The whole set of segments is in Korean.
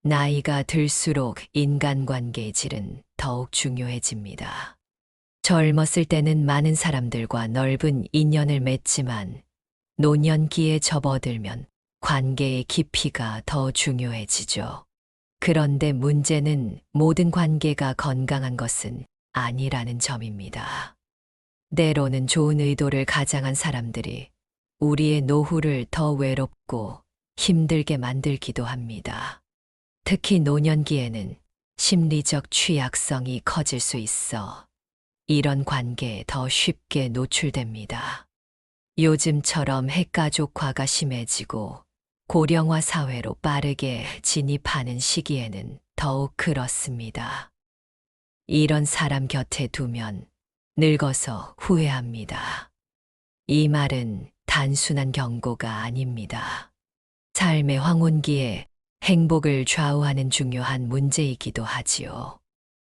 나이가 들수록 인간관계의 질은 더욱 중요해집니다. 젊었을 때는 많은 사람들과 넓은 인연을 맺지만 노년기에 접어들면 관계의 깊이가 더 중요해지죠. 그런데 문제는 모든 관계가 건강한 것은 아니라는 점입니다. 때로는 좋은 의도를 가장한 사람들이 우리의 노후를 더 외롭고 힘들게 만들기도 합니다. 특히 노년기에는 심리적 취약성이 커질 수 있어 이런 관계에 더 쉽게 노출됩니다. 요즘처럼 핵가족화가 심해지고 고령화 사회로 빠르게 진입하는 시기에는 더욱 그렇습니다. 이런 사람 곁에 두면 늙어서 후회합니다. 이 말은 단순한 경고가 아닙니다. 삶의 황혼기에 행복을 좌우하는 중요한 문제이기도 하지요.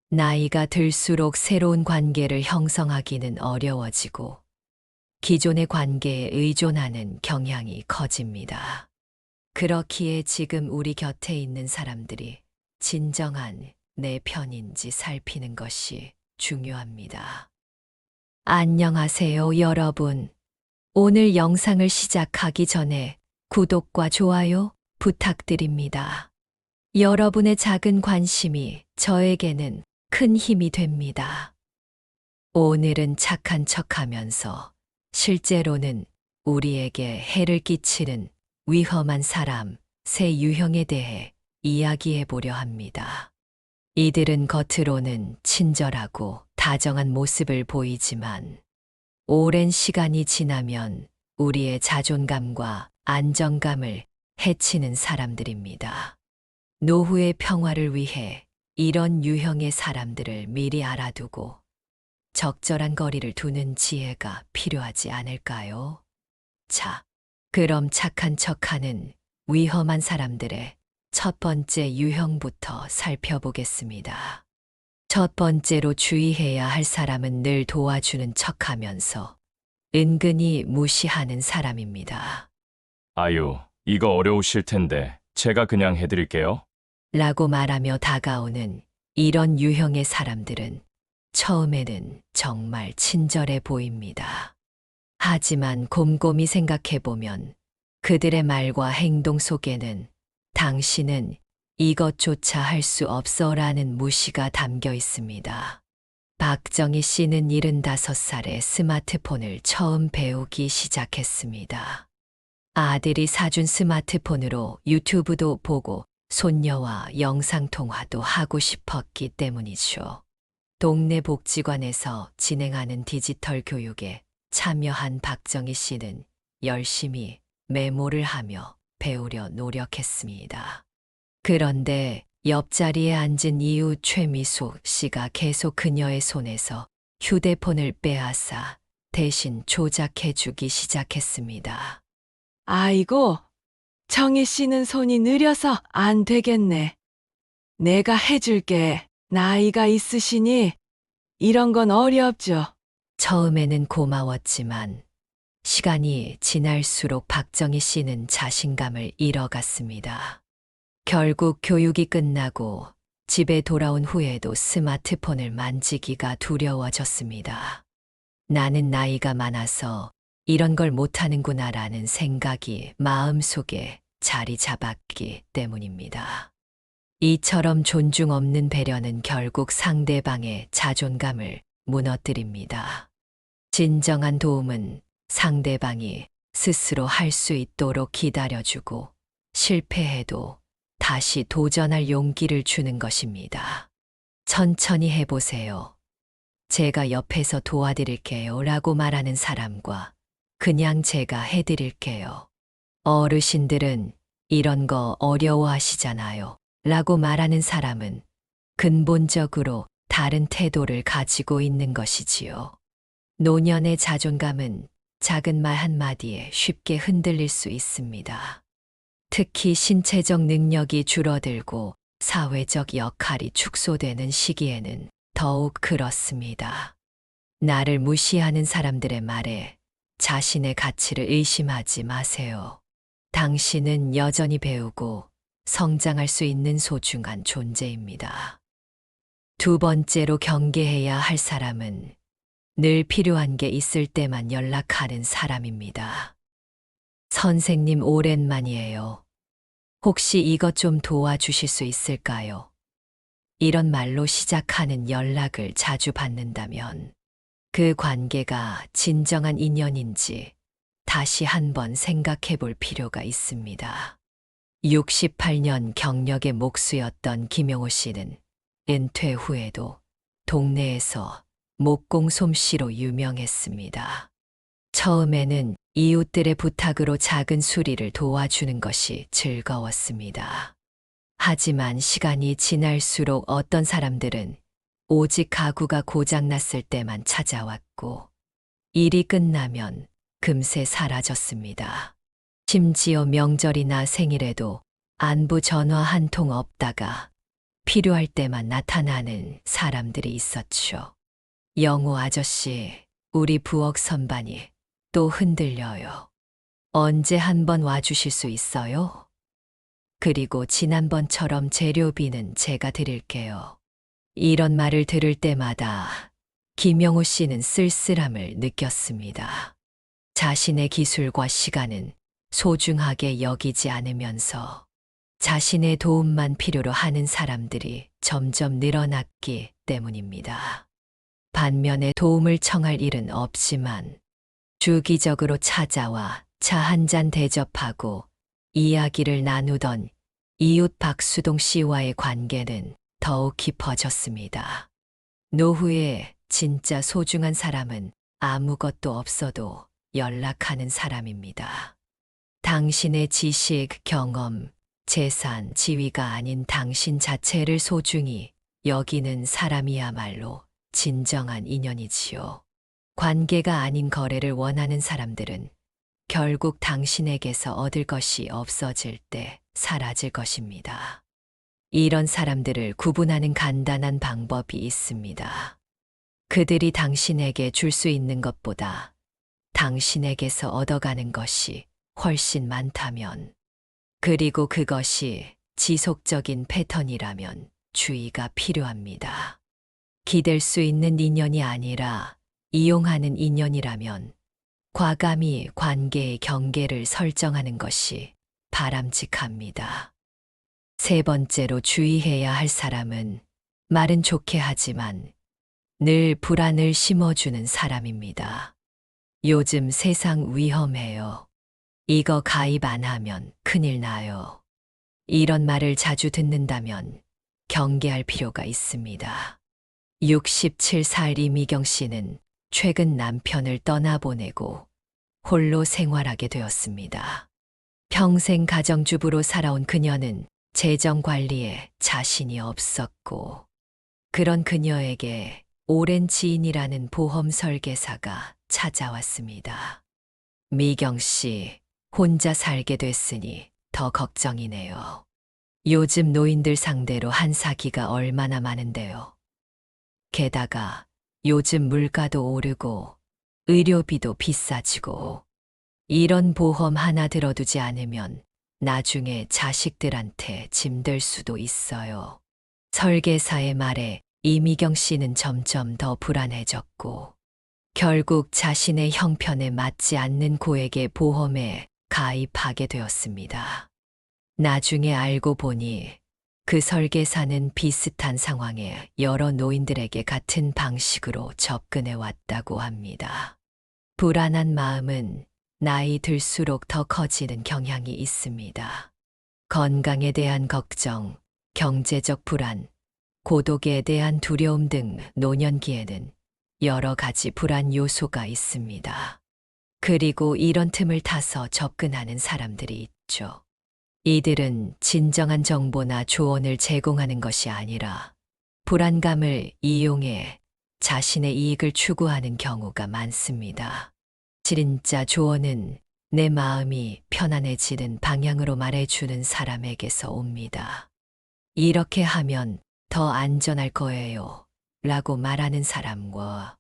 나이가 들수록 새로운 관계를 형성하기는 어려워지고 기존의 관계에 의존하는 경향이 커집니다. 그렇기에 지금 우리 곁에 있는 사람들이 진정한 내 편인지 살피는 것이 중요합니다. 안녕하세요, 여러분. 오늘 영상을 시작하기 전에 구독과 좋아요 부탁드립니다. 여러분의 작은 관심이 저에게는 큰 힘이 됩니다. 오늘은 착한 척하면서 실제로는 우리에게 해를 끼치는 위험한 사람, 세 유형에 대해 이야기해 보려 합니다. 이들은 겉으로는 친절하고 다정한 모습을 보이지만 오랜 시간이 지나면 우리의 자존감과 안정감을 해치는 사람들입니다. 노후의 평화를 위해 이런 유형의 사람들을 미리 알아두고 적절한 거리를 두는 지혜가 필요하지 않을까요? 자, 그럼 착한 척하는 위험한 사람들의 첫 번째 유형부터 살펴보겠습니다. 첫 번째로 주의해야 할 사람은 늘 도와주는 척하면서 은근히 무시하는 사람입니다. 아유, 이거 어려우실 텐데 제가 그냥 해드릴게요. 라고 말하며 다가오는 이런 유형의 사람들은 처음에는 정말 친절해 보입니다. 하지만 곰곰이 생각해보면 그들의 말과 행동 속에는 당신은 이것조차 할 수 없어라는 무시가 담겨 있습니다. 박정희 씨는 75살에 스마트폰을 처음 배우기 시작했습니다. 아들이 사준 스마트폰으로 유튜브도 보고 손녀와 영상통화도 하고 싶었기 때문이죠. 동네 복지관에서 진행하는 디지털 교육에 참여한 박정희 씨는 열심히 메모를 하며 배우려 노력했습니다. 그런데 옆자리에 앉은 이웃 최미숙 씨가 계속 그녀의 손에서 휴대폰을 빼앗아 대신 조작해주기 시작했습니다. 아이고, 정희 씨는 손이 느려서 안 되겠네. 내가 해줄게. 나이가 있으시니 이런 건 어렵죠. 처음에는 고마웠지만 시간이 지날수록 박정희 씨는 자신감을 잃어갔습니다. 결국 교육이 끝나고 집에 돌아온 후에도 스마트폰을 만지기가 두려워졌습니다. 나는 나이가 많아서 이런 걸 못하는구나라는 생각이 마음속에 자리 잡았기 때문입니다. 이처럼 존중 없는 배려는 결국 상대방의 자존감을 무너뜨립니다. 진정한 도움은 상대방이 스스로 할 수 있도록 기다려주고 실패해도 다시 도전할 용기를 주는 것입니다. 천천히 해보세요. 제가 옆에서 도와드릴게요 라고 말하는 사람과 그냥 제가 해드릴게요. 어르신들은 이런 거 어려워하시잖아요 라고 말하는 사람은 근본적으로 다른 태도를 가지고 있는 것이지요. 노년의 자존감은 작은 말 한마디에 쉽게 흔들릴 수 있습니다. 특히 신체적 능력이 줄어들고 사회적 역할이 축소되는 시기에는 더욱 그렇습니다. 나를 무시하는 사람들의 말에 자신의 가치를 의심하지 마세요. 당신은 여전히 배우고 성장할 수 있는 소중한 존재입니다. 두 번째로 경계해야 할 사람은 늘 필요한 게 있을 때만 연락하는 사람입니다. 선생님, 오랜만이에요. 혹시 이것 좀 도와주실 수 있을까요? 이런 말로 시작하는 연락을 자주 받는다면 그 관계가 진정한 인연인지 다시 한번 생각해 볼 필요가 있습니다. 68년 경력의 목수였던 김용호 씨는 은퇴 후에도 동네에서 목공 솜씨로 유명했습니다. 처음에는 이웃들의 부탁으로 작은 수리를 도와주는 것이 즐거웠습니다. 하지만 시간이 지날수록 어떤 사람들은 오직 가구가 고장났을 때만 찾아왔고 일이 끝나면 금세 사라졌습니다. 심지어 명절이나 생일에도 안부 전화 한 통 없다가 필요할 때만 나타나는 사람들이 있었죠. 영호 아저씨, 우리 부엌 선반이 또 흔들려요. 언제 한번 와주실 수 있어요? 그리고 지난번처럼 재료비는 제가 드릴게요. 이런 말을 들을 때마다 김영호 씨는 쓸쓸함을 느꼈습니다. 자신의 기술과 시간은 소중하게 여기지 않으면서 자신의 도움만 필요로 하는 사람들이 점점 늘어났기 때문입니다. 반면에 도움을 청할 일은 없지만 주기적으로 찾아와 차 한 잔 대접하고 이야기를 나누던 이웃 박수동 씨와의 관계는 더욱 깊어졌습니다. 노후에 진짜 소중한 사람은 아무것도 없어도 연락하는 사람입니다. 당신의 지식, 경험, 재산, 지위가 아닌 당신 자체를 소중히 여기는 사람이야말로 진정한 인연이지요. 관계가 아닌 거래를 원하는 사람들은 결국 당신에게서 얻을 것이 없어질 때 사라질 것입니다. 이런 사람들을 구분하는 간단한 방법이 있습니다. 그들이 당신에게 줄 수 있는 것보다 당신에게서 얻어가는 것이 훨씬 많다면, 그리고 그것이 지속적인 패턴이라면 주의가 필요합니다. 기댈 수 있는 인연이 아니라 이용하는 인연이라면 과감히 관계의 경계를 설정하는 것이 바람직합니다. 세 번째로 주의해야 할 사람은 말은 좋게 하지만 늘 불안을 심어주는 사람입니다. 요즘 세상 위험해요. 이거 가입 안 하면 큰일 나요. 이런 말을 자주 듣는다면 경계할 필요가 있습니다. 67살 이미경 씨는 최근 남편을 떠나보내고 홀로 생활하게 되었습니다. 평생 가정주부로 살아온 그녀는 재정 관리에 자신이 없었고, 그런 그녀에게 오랜 지인이라는 보험 설계사가 찾아왔습니다. 미경 씨, 혼자 살게 됐으니 더 걱정이네요. 요즘 노인들 상대로 한 사기가 얼마나 많은데요. 게다가 요즘 물가도 오르고 의료비도 비싸지고, 이런 보험 하나 들어두지 않으면 나중에 자식들한테 짐될 수도 있어요. 설계사의 말에 이미경 씨는 점점 더 불안해졌고, 결국 자신의 형편에 맞지 않는 고액의 보험에 가입하게 되었습니다. 나중에 알고 보니 그 설계사는 비슷한 상황에 여러 노인들에게 같은 방식으로 접근해 왔다고 합니다. 불안한 마음은 나이 들수록 더 커지는 경향이 있습니다. 건강에 대한 걱정, 경제적 불안, 고독에 대한 두려움 등 노년기에는 여러 가지 불안 요소가 있습니다. 그리고 이런 틈을 타서 접근하는 사람들이 있죠. 이들은 진정한 정보나 조언을 제공하는 것이 아니라 불안감을 이용해 자신의 이익을 추구하는 경우가 많습니다. 진짜 조언은 내 마음이 편안해지는 방향으로 말해주는 사람에게서 옵니다. 이렇게 하면 더 안전할 거예요 라고 말하는 사람과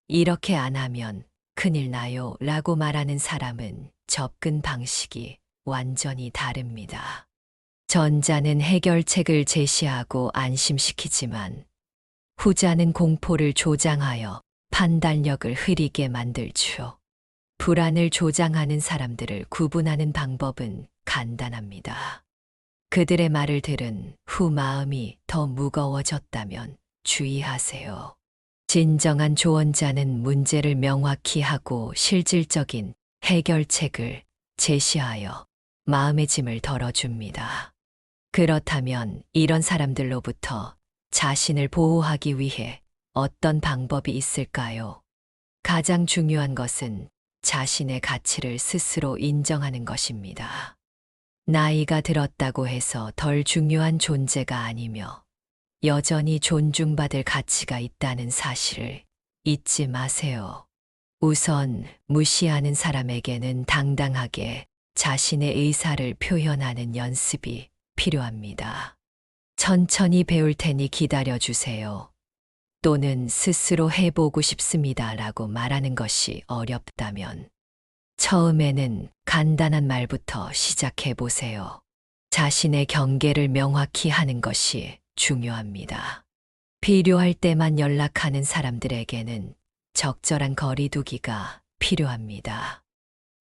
이렇게 안 하면 큰일 나요 라고 말하는 사람은 접근 방식이 완전히 다릅니다. 전자는 해결책을 제시하고 안심시키지만 후자는 공포를 조장하여 판단력을 흐리게 만들죠. 불안을 조장하는 사람들을 구분하는 방법은 간단합니다. 그들의 말을 들은 후 마음이 더 무거워졌다면 주의하세요. 진정한 조언자는 문제를 명확히 하고 실질적인 해결책을 제시하여 마음의 짐을 덜어줍니다. 그렇다면 이런 사람들로부터 자신을 보호하기 위해 어떤 방법이 있을까요? 가장 중요한 것은 자신의 가치를 스스로 인정하는 것입니다. 나이가 들었다고 해서 덜 중요한 존재가 아니며 여전히 존중받을 가치가 있다는 사실을 잊지 마세요. 우선 무시하는 사람에게는 당당하게 자신의 의사를 표현하는 연습이 필요합니다. 천천히 배울 테니 기다려 주세요. 또는 스스로 해보고 싶습니다 라고 말하는 것이 어렵다면 처음에는 간단한 말부터 시작해 보세요. 자신의 경계를 명확히 하는 것이 중요합니다. 필요할 때만 연락하는 사람들에게는 적절한 거리두기가 필요합니다.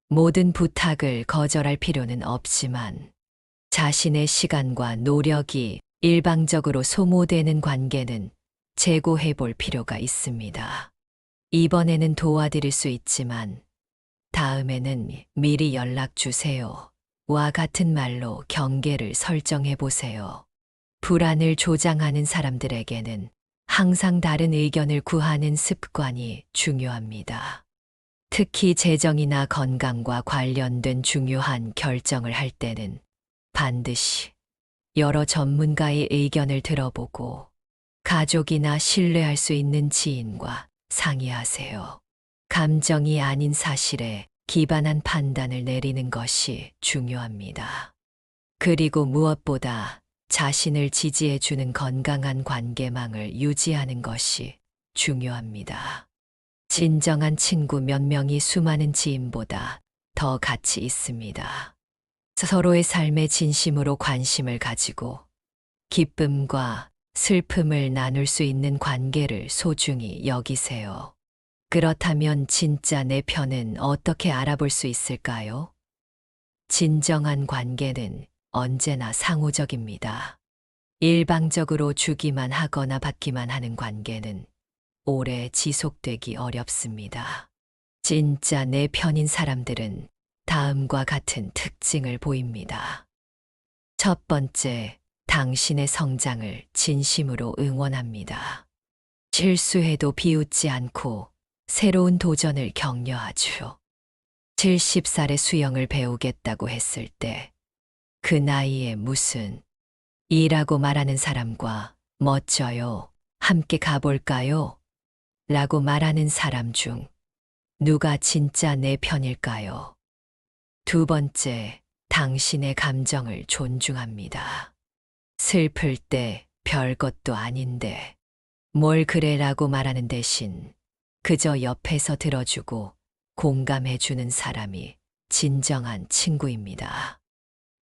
모든 부탁을 거절할 필요는 없지만 자신의 시간과 노력이 일방적으로 소모되는 관계는 재고해 볼 필요가 있습니다. 이번에는 도와드릴 수 있지만 다음에는 미리 연락 주세요. 와 같은 말로 경계를 설정해 보세요. 불안을 조장하는 사람들에게는 항상 다른 의견을 구하는 습관이 중요합니다. 특히 재정이나 건강과 관련된 중요한 결정을 할 때는 반드시 여러 전문가의 의견을 들어보고 가족이나 신뢰할 수 있는 지인과 상의하세요. 감정이 아닌 사실에 기반한 판단을 내리는 것이 중요합니다. 그리고 무엇보다 자신을 지지해주는 건강한 관계망을 유지하는 것이 중요합니다. 진정한 친구 몇 명이 수많은 지인보다 더 가치 있습니다. 서로의 삶에 진심으로 관심을 가지고 기쁨과 슬픔을 나눌 수 있는 관계를 소중히 여기세요. 그렇다면 진짜 내 편은 어떻게 알아볼 수 있을까요? 진정한 관계는 언제나 상호적입니다. 일방적으로 주기만 하거나 받기만 하는 관계는 오래 지속되기 어렵습니다. 진짜 내 편인 사람들은 다음과 같은 특징을 보입니다. 첫 번째, 당신의 성장을 진심으로 응원합니다. 실수해도 비웃지 않고 새로운 도전을 격려하죠. 70살에 수영을 배우겠다고 했을 때 그 나이에 무슨 이라고 말하는 사람과 멋져요. 함께 가볼까요? 라고 말하는 사람 중 누가 진짜 내 편일까요? 두 번째, 당신의 감정을 존중합니다. 슬플 때 별것도 아닌데 뭘 그래라고 말하는 대신 그저 옆에서 들어주고 공감해주는 사람이 진정한 친구입니다.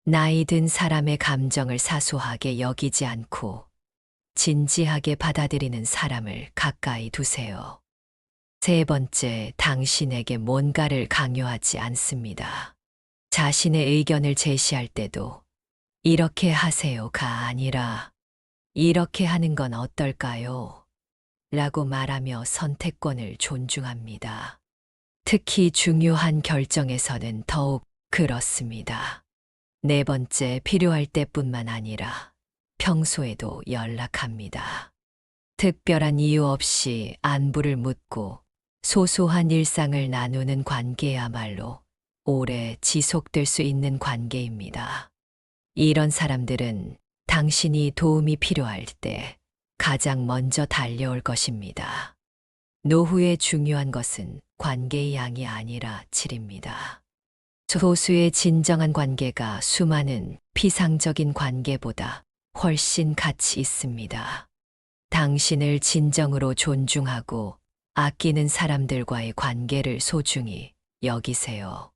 나이 든 사람의 감정을 사소하게 여기지 않고 진지하게 받아들이는 사람을 가까이 두세요. 세 번째, 당신에게 뭔가를 강요하지 않습니다. 자신의 의견을 제시할 때도 이렇게 하세요가 아니라 이렇게 하는 건 어떨까요? 라고 말하며 선택권을 존중합니다. 특히 중요한 결정에서는 더욱 그렇습니다. 네 번째, 필요할 때뿐만 아니라 평소에도 연락합니다. 특별한 이유 없이 안부를 묻고 소소한 일상을 나누는 관계야말로 오래 지속될 수 있는 관계입니다. 이런 사람들은 당신이 도움이 필요할 때 가장 먼저 달려올 것입니다. 노후에 중요한 것은 관계의 양이 아니라 질입니다. 소수의 진정한 관계가 수많은 피상적인 관계보다 훨씬 가치 있습니다. 당신을 진정으로 존중하고 아끼는 사람들과의 관계를 소중히 여기세요.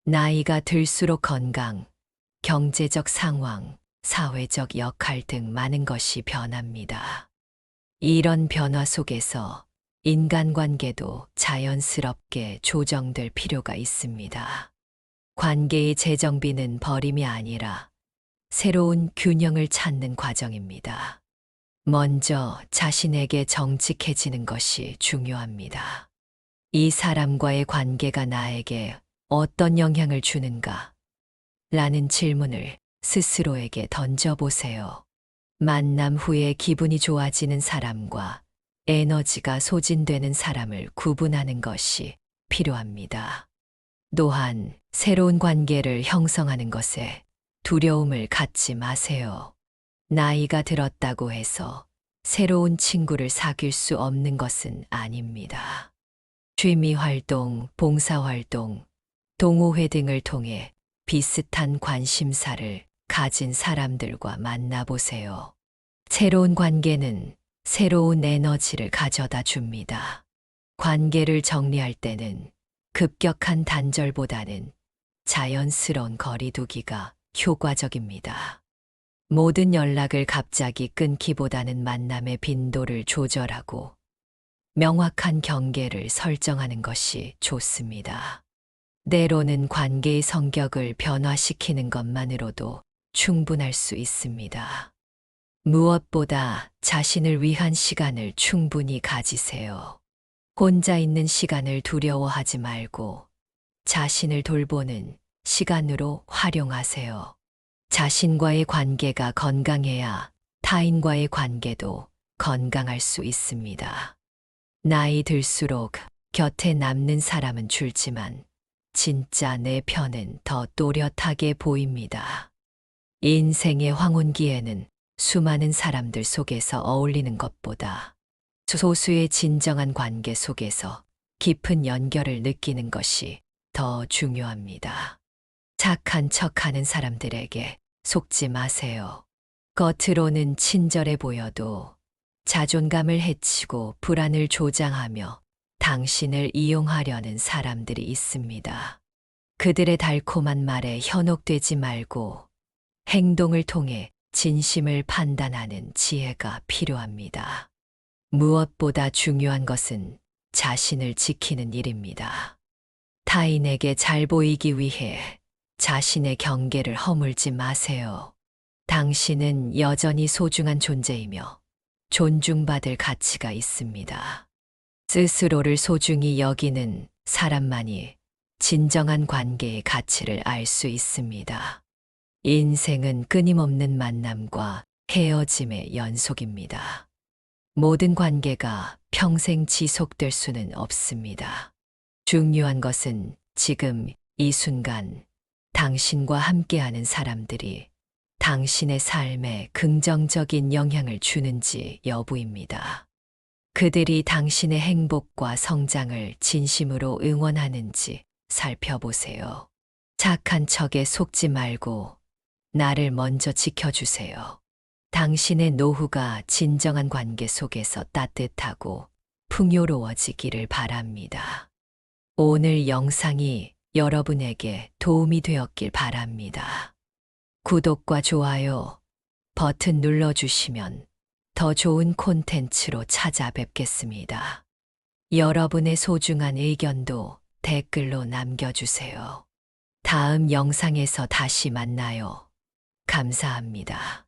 나이가 들수록 건강, 경제적 상황, 사회적 역할 등 많은 것이 변합니다. 이런 변화 속에서 인간관계도 자연스럽게 조정될 필요가 있습니다. 관계의 재정비는 버림이 아니라 새로운 균형을 찾는 과정입니다. 먼저 자신에게 정직해지는 것이 중요합니다. 이 사람과의 관계가 나에게 어떤 영향을 주는가? 라는 질문을 스스로에게 던져보세요. 만남 후에 기분이 좋아지는 사람과 에너지가 소진되는 사람을 구분하는 것이 필요합니다. 또한 새로운 관계를 형성하는 것에 두려움을 갖지 마세요. 나이가 들었다고 해서 새로운 친구를 사귈 수 없는 것은 아닙니다. 취미 활동, 봉사 활동, 동호회 등을 통해 비슷한 관심사를 가진 사람들과 만나보세요. 새로운 관계는 새로운 에너지를 가져다 줍니다. 관계를 정리할 때는 급격한 단절보다는 자연스러운 거리두기가 효과적입니다. 모든 연락을 갑자기 끊기보다는 만남의 빈도를 조절하고 명확한 경계를 설정하는 것이 좋습니다. 때로는 관계의 성격을 변화시키는 것만으로도 충분할 수 있습니다. 무엇보다 자신을 위한 시간을 충분히 가지세요. 혼자 있는 시간을 두려워하지 말고 자신을 돌보는 시간으로 활용하세요. 자신과의 관계가 건강해야 타인과의 관계도 건강할 수 있습니다. 나이 들수록 곁에 남는 사람은 줄지만 진짜 내 편은 더 또렷하게 보입니다. 인생의 황혼기에는 수많은 사람들 속에서 어울리는 것보다 소수의 진정한 관계 속에서 깊은 연결을 느끼는 것이 더 중요합니다. 착한 척하는 사람들에게 속지 마세요. 겉으로는 친절해 보여도 자존감을 해치고 불안을 조장하며 당신을 이용하려는 사람들이 있습니다. 그들의 달콤한 말에 현혹되지 말고 행동을 통해 진심을 판단하는 지혜가 필요합니다. 무엇보다 중요한 것은 자신을 지키는 일입니다. 타인에게 잘 보이기 위해 자신의 경계를 허물지 마세요. 당신은 여전히 소중한 존재이며 존중받을 가치가 있습니다. 스스로를 소중히 여기는 사람만이 진정한 관계의 가치를 알 수 있습니다. 인생은 끊임없는 만남과 헤어짐의 연속입니다. 모든 관계가 평생 지속될 수는 없습니다. 중요한 것은 지금 이 순간 당신과 함께하는 사람들이 당신의 삶에 긍정적인 영향을 주는지 여부입니다. 그들이 당신의 행복과 성장을 진심으로 응원하는지 살펴보세요. 착한 척에 속지 말고 나를 먼저 지켜주세요. 당신의 노후가 진정한 관계 속에서 따뜻하고 풍요로워지기를 바랍니다. 오늘 영상이 여러분에게 도움이 되었길 바랍니다. 구독과 좋아요 버튼 눌러주시면 더 좋은 콘텐츠로 찾아뵙겠습니다. 여러분의 소중한 의견도 댓글로 남겨주세요. 다음 영상에서 다시 만나요. 감사합니다.